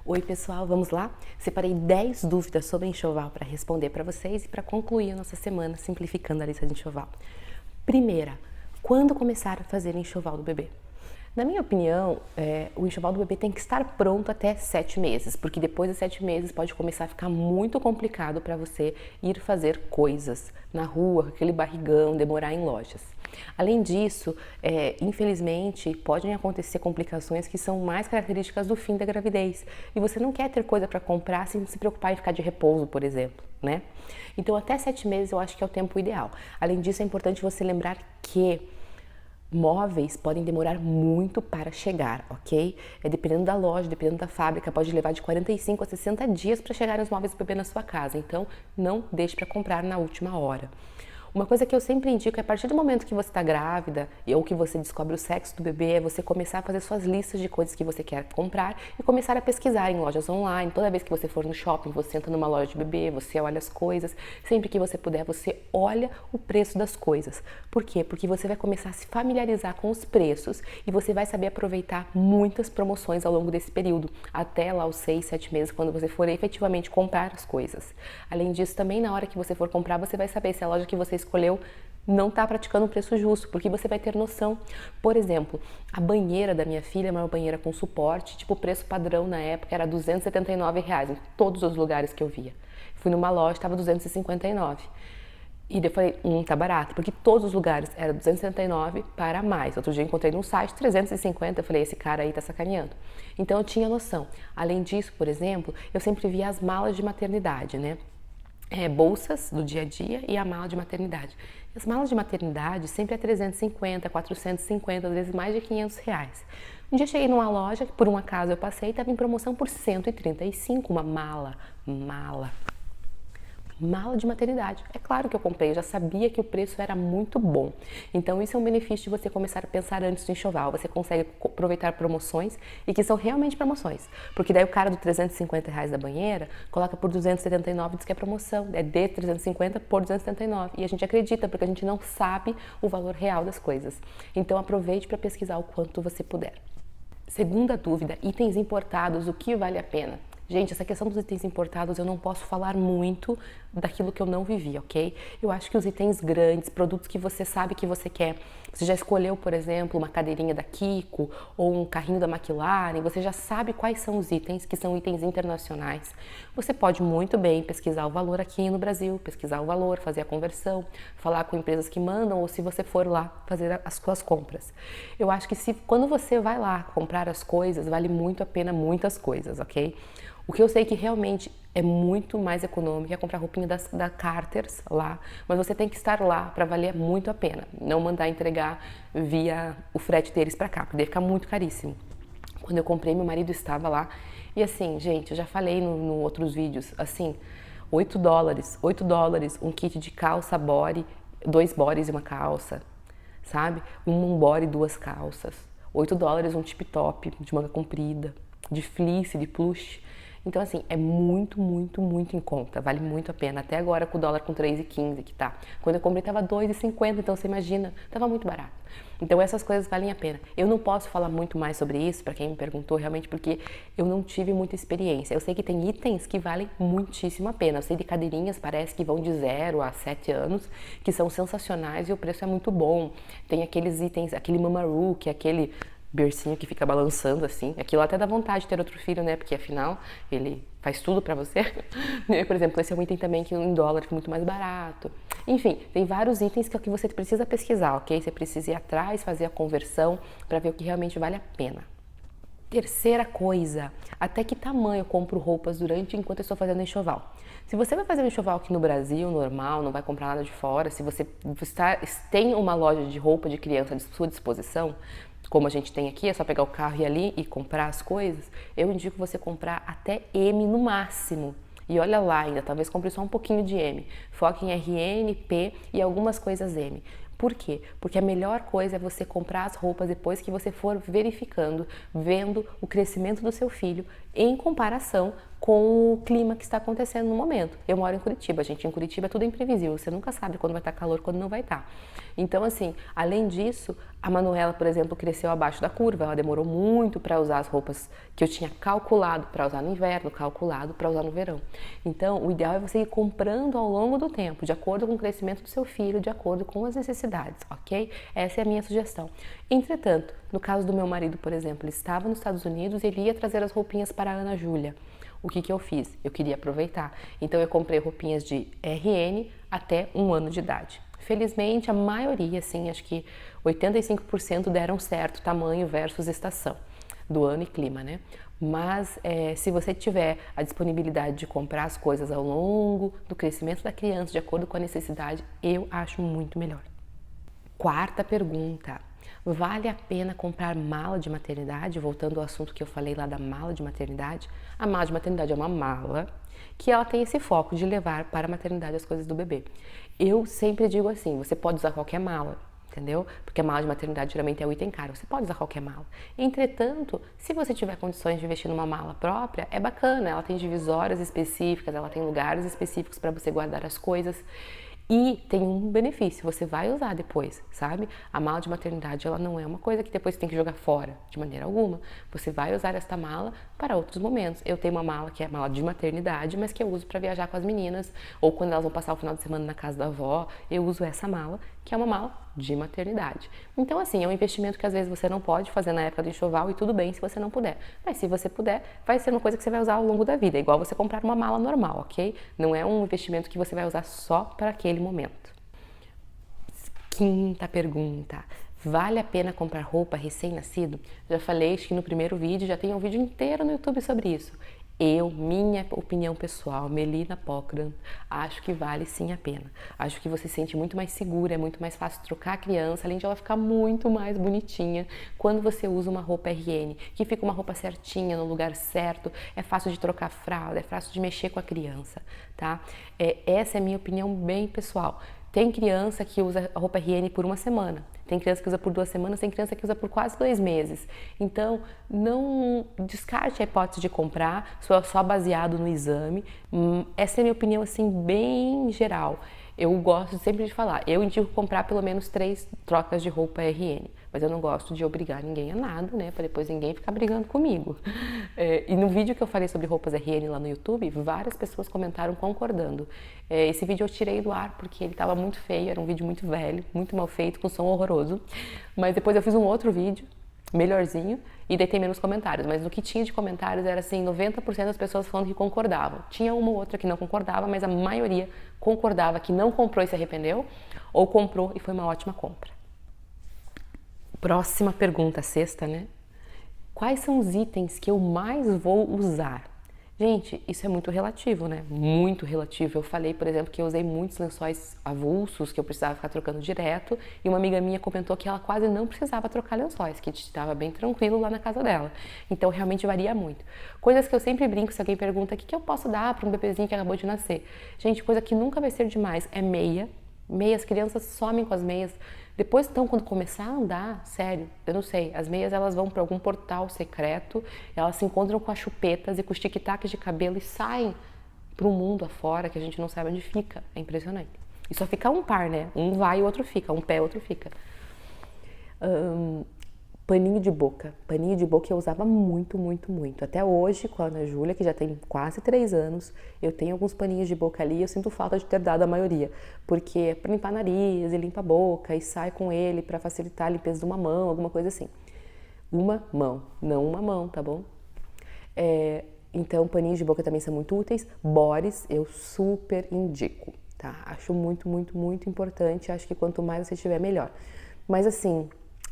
Oi pessoal, vamos lá? Separei 10 dúvidas sobre enxoval para responder para vocês e para concluir a nossa semana simplificando a lista de enxoval. Primeira, quando começar a fazer enxoval do bebê? Na minha opinião, o enxoval do bebê tem que estar pronto até 7 meses, porque depois de 7 meses pode começar a ficar muito complicado para você ir fazer coisas na rua, aquele barrigão, demorar em lojas. Além disso, infelizmente, podem acontecer complicações que são mais características do fim da gravidez. E você não quer ter coisa para comprar sem se preocupar em ficar de repouso, por exemplo, né? Então, até 7 meses eu acho que é o tempo ideal. Além disso, é importante você lembrar que móveis podem demorar muito para chegar, ok? Dependendo da loja, dependendo da fábrica, pode levar de 45 a 60 dias para chegarem os móveis do bebê na sua casa. Então, não deixe para comprar na última hora. Uma coisa que eu sempre indico é a partir do momento que você está grávida ou que você descobre o sexo do bebê, é você começar a fazer suas listas de coisas que você quer comprar e começar a pesquisar em lojas online. Toda vez que você for no shopping, você entra numa loja de bebê, você olha as coisas. Sempre que você puder, você olha o preço das coisas. Por quê? Porque você vai começar a se familiarizar com os preços e você vai saber aproveitar muitas promoções ao longo desse período, até lá os 6, 7 meses, quando você for efetivamente comprar as coisas. Além disso, também na hora que você for comprar, você vai saber se a loja que você escolheu não está praticando um preço justo, porque você vai ter noção. Por exemplo, a banheira da minha filha é uma banheira com suporte, tipo o preço padrão na época era R$279 em todos os lugares que eu via. Fui numa loja, estava R$259. E daí eu falei, tá barato, porque todos os lugares era 279 para mais. Outro dia eu encontrei num site 350, eu falei, esse cara aí tá sacaneando. Então eu tinha noção. Além disso, por exemplo, eu sempre via as malas de maternidade, né? Bolsas do dia a dia e a mala de maternidade. As malas de maternidade sempre é 350, 450, às vezes mais de R$500. Um dia eu cheguei numa loja, que por um acaso eu passei, e estava em promoção por 135, uma mala de maternidade. É claro que eu comprei, eu já sabia que o preço era muito bom. Então isso é um benefício de você começar a pensar antes do enxoval. Você consegue aproveitar promoções e que são realmente promoções. Porque daí o cara do R$350 da banheira coloca por 279 e diz que é promoção. É de 350 por 279. E a gente acredita porque a gente não sabe o valor real das coisas. Então aproveite para pesquisar o quanto você puder. Segunda dúvida, itens importados, o que vale a pena? Gente, essa questão dos itens importados eu não posso falar muito daquilo que eu não vivi, ok? Eu acho que os itens grandes, produtos que você sabe que você quer, você já escolheu, por exemplo, uma cadeirinha da Kiko ou um carrinho da McLaren, você já sabe quais são os itens, que são itens internacionais. Você pode muito bem pesquisar o valor aqui no Brasil, pesquisar o valor, fazer a conversão, falar com empresas que mandam ou se você for lá fazer as suas compras. Eu acho que quando você vai lá comprar as coisas, vale muito a pena muitas coisas, ok? O que eu sei que realmente é muito mais econômico é comprar roupinha da Carter's lá, mas você tem que estar lá para valer muito a pena. Não mandar entregar via o frete deles para cá, porque deve ficar muito caríssimo. Quando eu comprei, meu marido estava lá e assim, gente, eu já falei no outros vídeos, assim, $8, um kit de calça body, 2 bodies e uma calça, sabe? Um body e 2 calças. $8 um tip top de manga comprida, de fleece, de plush. Então, assim, é muito, muito, muito em conta, vale muito a pena. Até agora com o dólar com 3,15 que tá. Quando eu comprei tava 2,50, então você imagina, tava muito barato. Então essas coisas valem a pena. Eu não posso falar muito mais sobre isso, para quem me perguntou, realmente porque eu não tive muita experiência. Eu sei que tem itens que valem muitíssimo a pena. Eu sei de cadeirinhas, parece que vão de 0 a 7 anos, que são sensacionais e o preço é muito bom. Tem aqueles itens, aquele Mamaru, que é aquele bercinho que fica balançando assim, aquilo até dá vontade de ter outro filho, né, porque afinal ele faz tudo pra você. Por exemplo, esse é um item também que em dólar fica muito mais barato. Enfim, tem vários itens que é o que você precisa pesquisar, ok? Você precisa ir atrás, fazer a conversão para ver o que realmente vale a pena. Terceira coisa, até que tamanho eu compro roupas enquanto eu estou fazendo enxoval? Se você vai fazer um enxoval aqui no Brasil, normal, não vai comprar nada de fora, se você tem uma loja de roupa de criança à sua disposição, como a gente tem aqui, é só pegar o carro e ir ali e comprar as coisas, eu indico você comprar até M no máximo. E olha lá ainda, talvez compre só um pouquinho de M. Foque em RN, P e algumas coisas M. Por quê? Porque a melhor coisa é você comprar as roupas depois que você for verificando, vendo o crescimento do seu filho em comparação com o clima que está acontecendo no momento. Eu moro em Curitiba, gente, em Curitiba tudo é imprevisível, você nunca sabe quando vai estar calor, quando não vai estar. Então, assim, além disso, a Manuela, por exemplo, cresceu abaixo da curva, ela demorou muito para usar as roupas que eu tinha calculado para usar no inverno, calculado para usar no verão. Então, o ideal é você ir comprando ao longo do tempo, de acordo com o crescimento do seu filho, de acordo com as necessidades, ok? Essa é a minha sugestão. Entretanto, no caso do meu marido, por exemplo, ele estava nos Estados Unidos e ele ia trazer as roupinhas para a Ana Júlia. O que eu fiz? Eu queria aproveitar. Então, eu comprei roupinhas de RN até 1 ano de idade. Felizmente, a maioria, assim, acho que 85% deram certo, tamanho versus estação do ano e clima, né? Mas se você tiver a disponibilidade de comprar as coisas ao longo do crescimento da criança, de acordo com a necessidade, eu acho muito melhor. Quarta pergunta. Vale a pena comprar mala de maternidade? Voltando ao assunto que eu falei lá da mala de maternidade. A mala de maternidade é uma mala que ela tem esse foco de levar para a maternidade as coisas do bebê. Eu sempre digo assim, você pode usar qualquer mala, entendeu? Porque a mala de maternidade geralmente é um item caro, você pode usar qualquer mala. Entretanto, se você tiver condições de investir numa mala própria, é bacana, ela tem divisórias específicas, ela tem lugares específicos para você guardar as coisas. E tem um benefício, você vai usar depois, sabe? A mala de maternidade, ela não é uma coisa que depois você tem que jogar fora, de maneira alguma. Você vai usar esta mala para outros momentos. Eu tenho uma mala que é a mala de maternidade, mas que eu uso para viajar com as meninas, ou quando elas vão passar o final de semana na casa da avó, eu uso essa mala, que é uma mala de maternidade. Então, assim, é um investimento que às vezes você não pode fazer na época do enxoval e tudo bem se você não puder. Mas se você puder, vai ser uma coisa que você vai usar ao longo da vida, igual você comprar uma mala normal, ok? Não é um investimento que você vai usar só para aquele momento. Quinta pergunta. Vale a pena comprar roupa recém-nascido? Já falei, acho que no primeiro vídeo, já tem um vídeo inteiro no YouTube sobre isso. Minha opinião pessoal, Melina Pockran, acho que vale sim a pena. Acho que você se sente muito mais segura, é muito mais fácil trocar a criança, além de ela ficar muito mais bonitinha quando você usa uma roupa RN, que fica uma roupa certinha, no lugar certo, é fácil de trocar fralda, é fácil de mexer com a criança, tá? Essa é a minha opinião bem pessoal. Tem criança que usa a roupa RN por 1 semana, tem criança que usa por 2 semanas, tem criança que usa por quase 2 meses. Então, não descarte a hipótese de comprar só baseado no exame. Essa é a minha opinião, assim, bem geral. Eu gosto sempre de falar, eu indico comprar pelo menos 3 trocas de roupa RN, mas eu não gosto de obrigar ninguém a nada, né, para depois ninguém ficar brigando comigo. E no vídeo que eu falei sobre roupas RN lá no YouTube, várias pessoas comentaram concordando. Esse vídeo eu tirei do ar porque ele estava muito feio, era um vídeo muito velho, muito mal feito, com som horroroso, mas depois eu fiz um outro vídeo, melhorzinho, e daí tem menos comentários, mas o que tinha de comentários era assim, 90% das pessoas falando que concordavam. Tinha uma ou outra que não concordava, mas a maioria concordava que não comprou e se arrependeu, ou comprou e foi uma ótima compra. Próxima pergunta, sexta, né? Quais são os itens que eu mais vou usar? Gente, isso é muito relativo, né? Muito relativo. Eu falei, por exemplo, que eu usei muitos lençóis avulsos, que eu precisava ficar trocando direto, e uma amiga minha comentou que ela quase não precisava trocar lençóis, que estava bem tranquilo lá na casa dela. Então, realmente varia muito. Coisas que eu sempre brinco, se alguém pergunta, o que eu posso dar para um bebezinho que acabou de nascer? Gente, coisa que nunca vai ser demais é meia. Meias, crianças somem com as meias. Depois, então, quando começar a andar, sério, eu não sei, as meias elas vão para algum portal secreto, elas se encontram com as chupetas e com os tic-tacs de cabelo e saem para um mundo afora que a gente não sabe onde fica. É impressionante. E só fica um par, né? Um vai e o outro fica, um pé e o outro fica. Paninho de boca. Paninho de boca eu usava muito, muito, muito. Até hoje, com a Ana Júlia, que já tem quase 3 anos, eu tenho alguns paninhos de boca ali e eu sinto falta de ter dado a maioria. Porque é pra limpar nariz e limpa a boca e sai com ele pra facilitar a limpeza de uma mão, alguma coisa assim. Uma mão, não uma mão, tá bom? Então, paninhos de boca também são muito úteis. Bores, eu super indico, tá? Acho muito, muito, muito importante. Acho que quanto mais você tiver, melhor. Mas assim,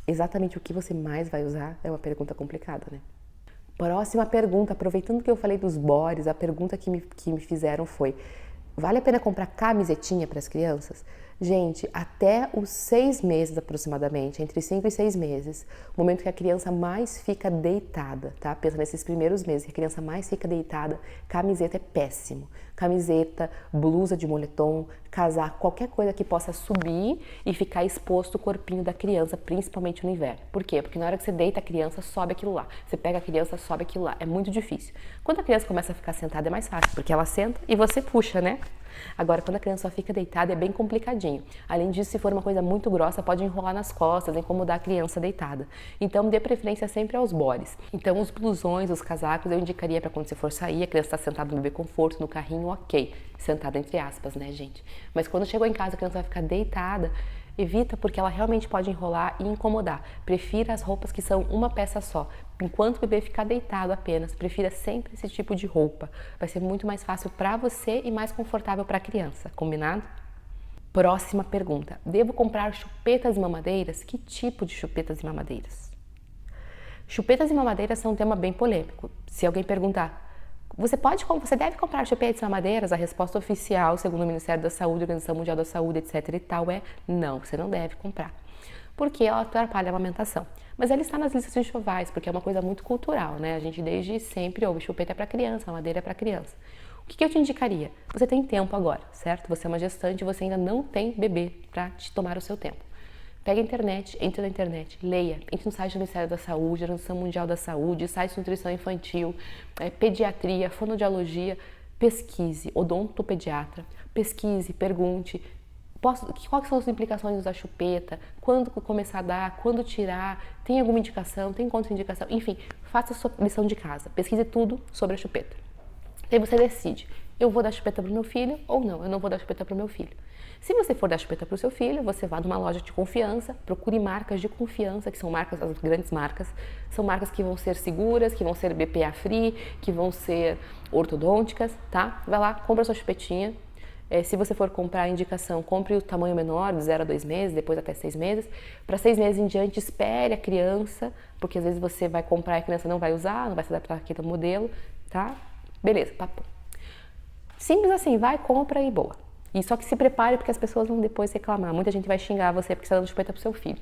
exatamente o que você mais vai usar é uma pergunta complicada, né? Próxima pergunta, aproveitando que eu falei dos bores, a pergunta que me fizeram foi: vale a pena comprar camisetinha para as crianças? Gente, até os 6 meses aproximadamente, entre 5 e 6 meses, o momento que a criança mais fica deitada, tá? Pensa nesses primeiros meses que a criança mais fica deitada, camiseta é péssimo. Camiseta, blusa de moletom, casaco, qualquer coisa que possa subir e ficar exposto o corpinho da criança, principalmente no inverno. Por quê? Porque na hora que você deita a criança, sobe aquilo lá. Você pega a criança, sobe aquilo lá. É muito difícil. Quando a criança começa a ficar sentada é mais fácil, porque ela senta e você puxa, né? Agora, quando a criança só fica deitada, é bem complicadinho. Além disso, se for uma coisa muito grossa, pode enrolar nas costas, incomodar a criança deitada. Então, dê preferência sempre aos bodies. Então, os blusões, os casacos, eu indicaria para quando você for sair, a criança está sentada no bebê conforto, no carrinho, ok. Sentada entre aspas, né, gente? Mas quando chegou em casa, a criança vai ficar deitada, evita, porque ela realmente pode enrolar e incomodar. Prefira as roupas que são uma peça só. Enquanto o bebê ficar deitado apenas, prefira sempre esse tipo de roupa. Vai ser muito mais fácil para você e mais confortável para a criança, combinado? Próxima pergunta. Devo comprar chupetas e mamadeiras? Que tipo de chupetas e mamadeiras? Chupetas e mamadeiras são um tema bem polêmico. Se alguém perguntar, você deve comprar chupetas e mamadeiras? A resposta oficial, segundo o Ministério da Saúde, Organização Mundial da Saúde, etc. e tal, é não, você não deve comprar. Porque ela atrapalha a amamentação. Mas ela está nas listas de enxovais, porque é uma coisa muito cultural, né? A gente desde sempre ouve chupeta é para criança, mamadeira é para criança. O que eu te indicaria? Você tem tempo agora, certo? Você é uma gestante e você ainda não tem bebê para te tomar o seu tempo. Pega a internet, entre na internet, leia, entre no site do Ministério da Saúde, Organização Mundial da Saúde, site de nutrição infantil, pediatria, fonoaudiologia, pesquise, odontopediatra, pesquise, pergunte, quais são as implicações da chupeta, quando começar a dar, quando tirar, tem alguma indicação, tem contraindicação, enfim, faça a sua lição de casa, pesquise tudo sobre a chupeta. Aí você decide, eu vou dar chupeta para o meu filho ou não, eu não vou dar chupeta para o meu filho. Se você for dar chupeta para o seu filho, você vá numa loja de confiança, procure marcas de confiança, que são marcas, as grandes marcas, são marcas que vão ser seguras, que vão ser BPA free, que vão ser ortodônticas, tá? Vai lá, compra a sua chupetinha. Se você for comprar a indicação, compre o tamanho menor, de 0 a 2 meses, depois até 6 meses. Para 6 meses em diante, espere a criança, porque às vezes você vai comprar e a criança não vai usar, não vai se adaptar àquele modelo, tá? Beleza, papo. Simples assim, vai, compra e boa. E só que se prepare porque as pessoas vão depois reclamar. Muita gente vai xingar você porque você está dando chupeta pro seu filho.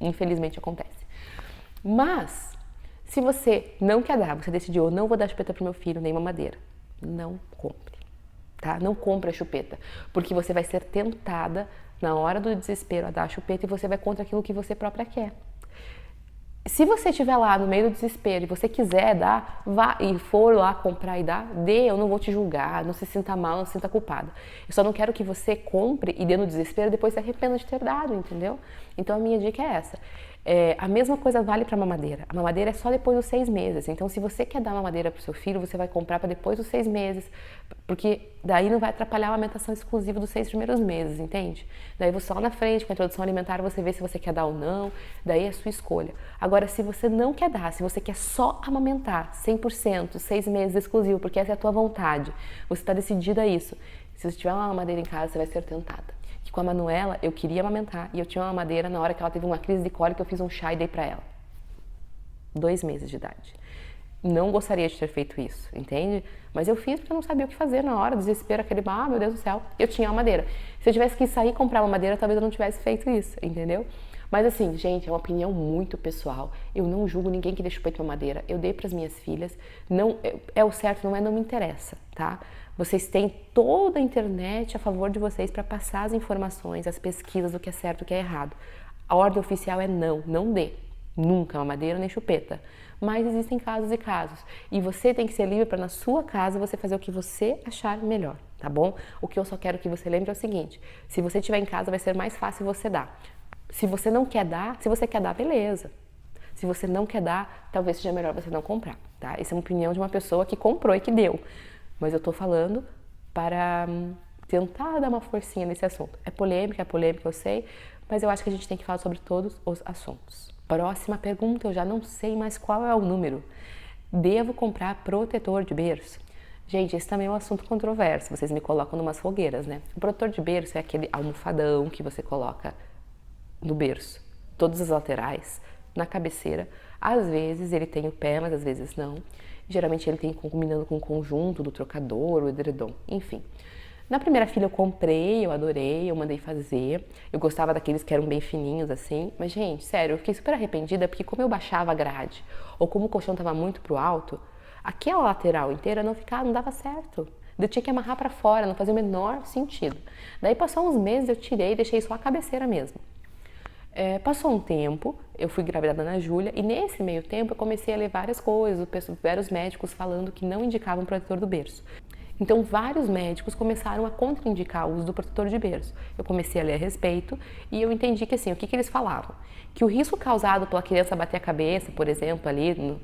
Infelizmente acontece. Mas, se você não quer dar, você decidiu, não vou dar chupeta pro meu filho, nem mamadeira. Não compre, tá? Não compre a chupeta, porque você vai ser tentada na hora do desespero a dar a chupeta e você vai contra aquilo que você própria quer. Se você estiver lá no meio do desespero e você quiser dar, vá e for lá comprar e dar, dê, eu não vou te julgar, não se sinta mal, não se sinta culpada. Eu só não quero que você compre e dê no desespero e depois se arrependa de ter dado, entendeu? Então a minha dica é essa. A mesma coisa vale para a mamadeira. A mamadeira é só depois dos 6 meses. Então, se você quer dar mamadeira para o seu filho, você vai comprar para depois dos 6 meses, porque daí não vai atrapalhar a amamentação exclusiva dos 6 primeiros meses, entende? Daí você lá na frente, com a introdução alimentar, você vê se você quer dar ou não, daí é a sua escolha. Agora, se você não quer dar, se você quer só amamentar 100%, 6 meses exclusivo, porque essa é a tua vontade, você está decidida a isso. Se você tiver uma mamadeira em casa, você vai ser tentada. Que com a Manuela, eu queria amamentar e eu tinha uma mamadeira na hora que ela teve uma crise de cólica, eu fiz um chá e dei pra ela. 2 meses de idade. Não gostaria de ter feito isso, entende? Mas eu fiz porque eu não sabia o que fazer na hora, desespero, aquele, meu Deus do céu, eu tinha uma madeira. Se eu tivesse que sair e comprar uma madeira, talvez eu não tivesse feito isso, entendeu? Mas assim, gente, é uma opinião muito pessoal. Eu não julgo ninguém que dê chupeta de mamadeira. Eu dei para as minhas filhas. Não é o certo, não me interessa, tá? Vocês têm toda a internet a favor de vocês para passar as informações, as pesquisas do que é certo e do que é errado. A ordem oficial é não dê. Nunca mamadeira nem chupeta. Mas existem casos e casos. E você tem que ser livre para na sua casa você fazer o que você achar melhor, tá bom? O que eu só quero que você lembre é o seguinte: se você estiver em casa vai ser mais fácil você dar. Se você não quer dar, se você quer dar, beleza. Se você não quer dar, talvez seja melhor você não comprar, tá? Essa é uma opinião de uma pessoa que comprou e que deu. Mas eu tô falando para tentar dar uma forcinha nesse assunto. É polêmica, eu sei, mas eu acho que a gente tem que falar sobre todos os assuntos. Próxima pergunta, eu já não sei mais qual é o número. Devo comprar protetor de berço? Gente, esse também é um assunto controverso, vocês me colocam numas fogueiras, né? O protetor de berço é aquele almofadão que você coloca no berço, todas as laterais, na cabeceira. Às vezes ele tem o pé, mas às vezes não. Geralmente ele tem combinando com o conjunto do trocador, o edredom, enfim. Na primeira filha eu comprei, eu adorei, eu mandei fazer. Eu gostava daqueles que eram bem fininhos assim. Mas, gente, sério, eu fiquei super arrependida porque como eu baixava a grade ou como o colchão tava muito pro alto, aquela lateral inteira não ficava, não dava certo. Eu tinha que amarrar para fora, não fazia o menor sentido. Daí passou uns meses, eu tirei e deixei só a cabeceira mesmo. Passou um tempo, eu fui engravidada na Júlia e nesse meio tempo eu comecei a ler várias coisas, vários médicos falando que não indicavam protetor do berço. Então vários médicos começaram a contraindicar o uso do protetor de berço. Eu comecei a ler a respeito e eu entendi que assim, o que eles falavam? Que o risco causado pela criança bater a cabeça, por exemplo, ali no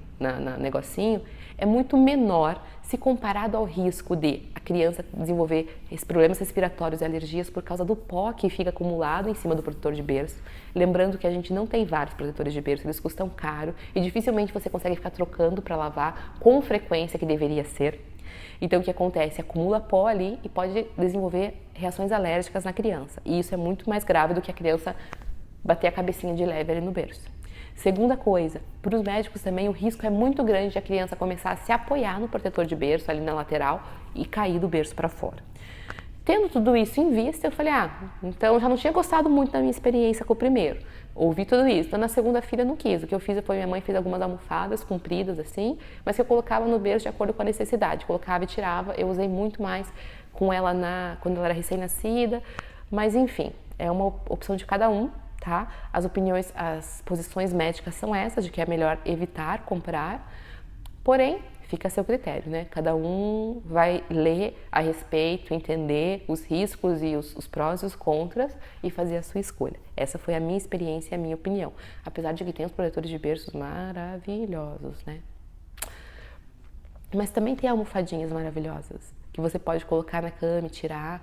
negocinho, é muito menor se comparado ao risco de a criança desenvolver problemas respiratórios e alergias por causa do pó que fica acumulado em cima do protetor de berço. Lembrando que a gente não tem vários protetores de berço, eles custam caro e dificilmente você consegue ficar trocando para lavar com frequência que deveria ser. Então o que acontece? Acumula pó ali e pode desenvolver reações alérgicas na criança. E isso é muito mais grave do que a criança bater a cabecinha de leve ali no berço. Segunda coisa, para os médicos também o risco é muito grande de a criança começar a se apoiar no protetor de berço ali na lateral e cair do berço para fora. Tendo tudo isso em vista, eu falei, então eu já não tinha gostado muito da minha experiência com o primeiro. Ouvi tudo isso. Então na segunda filha eu não quis. O que eu fiz foi, minha mãe fez algumas almofadas compridas assim, mas que eu colocava no berço de acordo com a necessidade. Colocava e tirava. Eu usei muito mais com ela quando ela era recém-nascida. Mas enfim, é uma opção de cada um, tá? As posições médicas são essas, de que é melhor evitar comprar. Porém, fica a seu critério, né? Cada um vai ler a respeito, entender os riscos e os prós e os contras e fazer a sua escolha. Essa foi a minha experiência e a minha opinião. Apesar de que tem os protetores de berços maravilhosos, né? Mas também tem almofadinhas maravilhosas que você pode colocar na cama e tirar.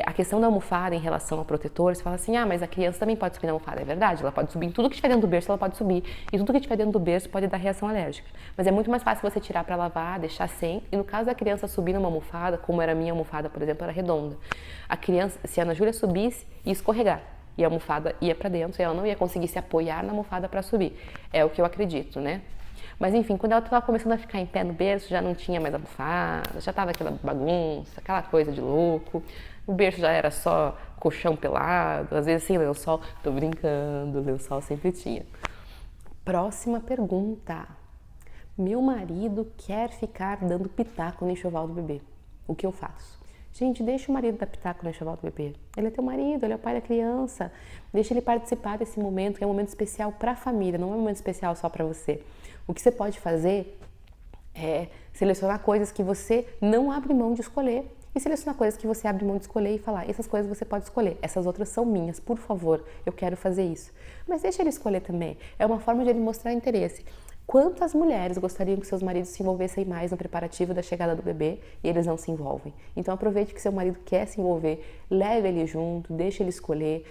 A questão da almofada em relação ao protetor, você fala assim, mas a criança também pode subir na almofada. É verdade, ela pode subir em tudo que estiver dentro do berço, ela pode subir. E tudo que estiver dentro do berço pode dar reação alérgica. Mas é muito mais fácil você tirar para lavar, deixar sem. E no caso da criança subir numa almofada, como era a minha almofada, por exemplo, era redonda. A criança, se a Ana Júlia subisse, ia escorregar. E a almofada ia para dentro e ela não ia conseguir se apoiar na almofada para subir. É o que eu acredito, né? Mas enfim, quando ela estava começando a ficar em pé no berço, já não tinha mais almofada, já estava aquela bagunça, aquela coisa de louco. O berço já era só colchão pelado, às vezes sem lençol. Tô brincando, lençol sempre tinha. Próxima pergunta. Meu marido quer ficar dando pitaco no enxoval do bebê. O que eu faço? Gente, deixa o marido dar pitaco no enxoval do bebê. Ele é teu marido, ele é o pai da criança. Deixa ele participar desse momento, que é um momento especial para a família, não é um momento especial só para você. O que você pode fazer é selecionar coisas que você não abre mão de escolher e selecionar coisas que você abre mão de escolher e falar, essas coisas você pode escolher, essas outras são minhas, por favor, eu quero fazer isso. Mas deixa ele escolher também, é uma forma de ele mostrar interesse. Quantas mulheres gostariam que seus maridos se envolvessem mais no preparativo da chegada do bebê e eles não se envolvem? Então aproveite que seu marido quer se envolver, leve ele junto, deixe ele escolher.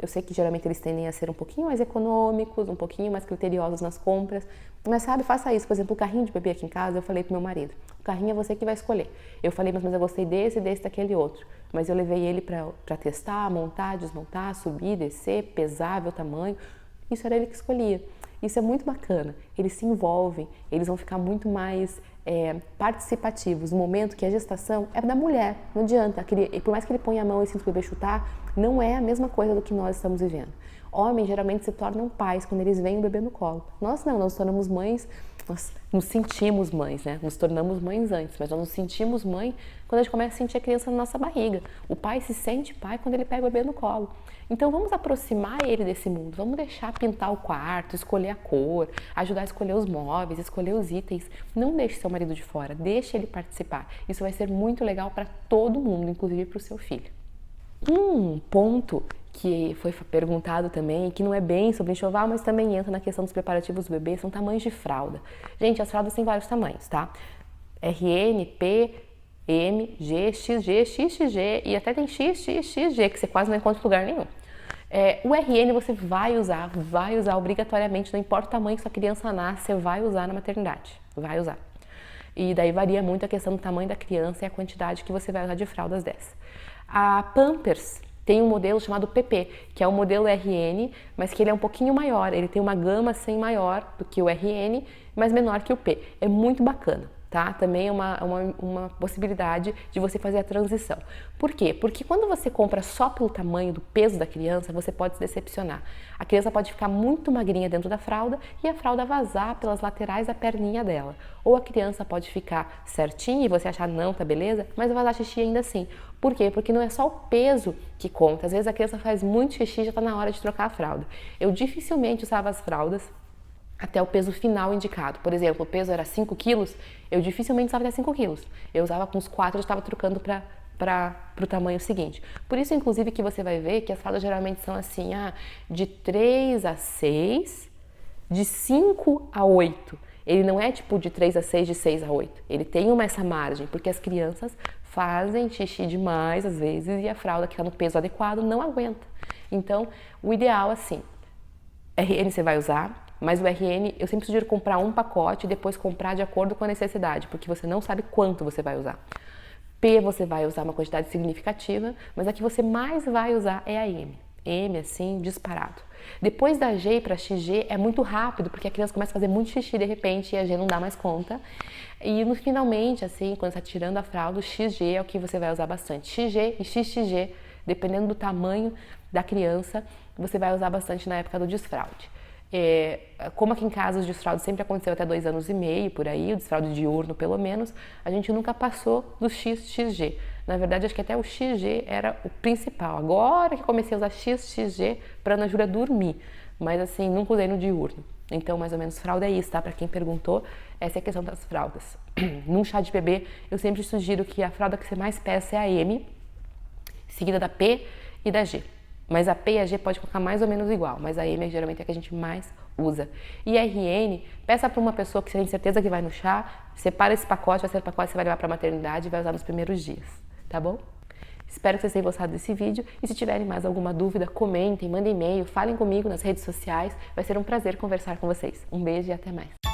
Eu sei que geralmente eles tendem a ser um pouquinho mais econômicos, um pouquinho mais criteriosos nas compras, mas sabe, faça isso. Por exemplo, o carrinho de bebê aqui em casa, eu falei pro meu marido, o carrinho é você que vai escolher. Eu falei, mas eu gostei desse, daquele outro. Mas eu levei ele para testar, montar, desmontar, subir, descer, pesar, ver o tamanho. Isso era ele que escolhia. Isso é muito bacana, eles se envolvem, eles vão ficar muito mais participativos. No momento que a gestação é da mulher, não adianta, por mais que ele ponha a mão e sinta o bebê chutar, não é a mesma coisa do que nós estamos vivendo. Homens geralmente se tornam pais quando eles veem o bebê no colo. Nós não, nós nos tornamos mães, nós nos sentimos mães, né? Nos tornamos mães antes, mas nós nos sentimos mãe quando a gente começa a sentir a criança na nossa barriga. O pai se sente pai quando ele pega o bebê no colo. Então vamos aproximar ele desse mundo, vamos deixar pintar o quarto, escolher a cor, ajudar a escolher os móveis, escolher os itens. Não deixe seu marido de fora, deixe ele participar. Isso vai ser muito legal para todo mundo, inclusive para o seu filho. Um ponto que foi perguntado também, que não é bem sobre enxoval, mas também entra na questão dos preparativos do bebê, são tamanhos de fralda. Gente, as fraldas têm vários tamanhos, tá? RN, P, M, G, XG, XXG e até tem XXXG, que você quase não encontra em lugar nenhum. O RN você vai usar obrigatoriamente, não importa o tamanho que sua criança nasce, você vai usar na maternidade, vai usar. E daí varia muito a questão do tamanho da criança e a quantidade que você vai usar de fraldas dessa. A Pampers tem um modelo chamado PP, que é o modelo RN, mas que ele é um pouquinho maior, ele tem uma gama assim maior do que o RN, mas menor que o P. É muito bacana. tá? Também é uma possibilidade de você fazer a transição. Por quê? Porque quando você compra só pelo tamanho do peso da criança, você pode se decepcionar. A criança pode ficar muito magrinha dentro da fralda e a fralda vazar pelas laterais da perninha dela. Ou a criança pode ficar certinha e você achar, não, tá beleza, mas vai vazar xixi ainda assim. Por quê? Porque não é só o peso que conta. Às vezes a criança faz muito xixi e já tá na hora de trocar a fralda. Eu dificilmente usava as fraldas até o peso final indicado. Por exemplo, o peso era 5 quilos, eu dificilmente usava até 5 quilos. Eu usava com os 4 e estava trocando para o tamanho seguinte. Por isso, inclusive, que você vai ver que as fraldas geralmente são assim, de 3 a 6, de 5 a 8. Ele não é tipo de 3 a 6, de 6 a 8. Ele tem essa margem, porque as crianças fazem xixi demais às vezes e a fralda que está no peso adequado não aguenta. Então, o ideal assim, RN você vai usar, mas o RN eu sempre sugiro comprar um pacote e depois comprar de acordo com a necessidade, porque você não sabe quanto você vai usar. P você vai usar uma quantidade significativa, mas a que você mais vai usar é a M. M, assim, disparado. Depois da G para XG é muito rápido, porque a criança começa a fazer muito xixi de repente e a G não dá mais conta. E finalmente, assim, quando está tirando a fralda, o XG é o que você vai usar bastante. XG e XXG, dependendo do tamanho da criança, você vai usar bastante na época do desfraude. Como aqui em casa o desfraude sempre aconteceu até 2 anos e meio, por aí, o desfraude diurno pelo menos, a gente nunca passou do XXG. Na verdade, acho que até o XG era o principal. Agora que comecei a usar XXG para a Ana Júlia dormir, mas assim, nunca usei no diurno. Então, mais ou menos, fralda é isso, tá? Para quem perguntou, essa é a questão das fraldas. Num chá de bebê, eu sempre sugiro que a fralda que você mais peça é a M, seguida da P e da G. Mas a P e a G pode colocar mais ou menos igual, mas a M geralmente é a que a gente mais usa. E RN, peça para uma pessoa que você tem certeza que vai no chá, separa esse pacote, vai ser o pacote que você vai levar para a maternidade e vai usar nos primeiros dias, tá bom? Espero que vocês tenham gostado desse vídeo e se tiverem mais alguma dúvida, comentem, mandem e-mail, falem comigo nas redes sociais, vai ser um prazer conversar com vocês. Um beijo e até mais.